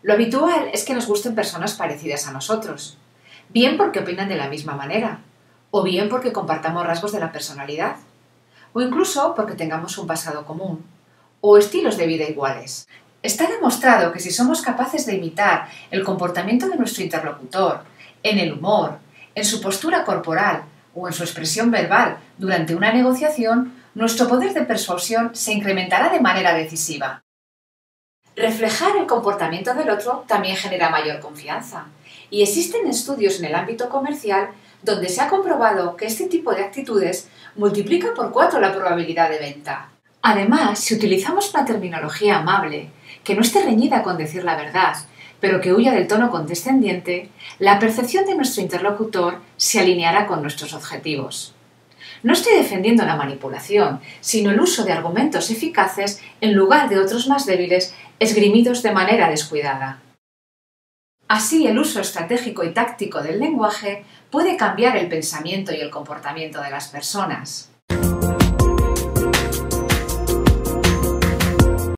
Lo habitual es que nos gusten personas parecidas a nosotros, bien porque opinan de la misma manera, o bien porque compartamos rasgos de la personalidad, o incluso porque tengamos un pasado común, o estilos de vida iguales. Está demostrado que si somos capaces de imitar el comportamiento de nuestro interlocutor, en el humor, en su postura corporal o en su expresión verbal durante una negociación, nuestro poder de persuasión se incrementará de manera decisiva. Reflejar el comportamiento del otro también genera mayor confianza, y existen estudios en el ámbito comercial donde se ha comprobado que este tipo de actitudes multiplica por 4 la probabilidad de venta. Además, si utilizamos una terminología amable, que no esté reñida con decir la verdad, pero que huya del tono condescendiente, la percepción de nuestro interlocutor se alineará con nuestros objetivos. No estoy defendiendo la manipulación, sino el uso de argumentos eficaces en lugar de otros más débiles esgrimidos de manera descuidada. Así, el uso estratégico y táctico del lenguaje puede cambiar el pensamiento y el comportamiento de las personas.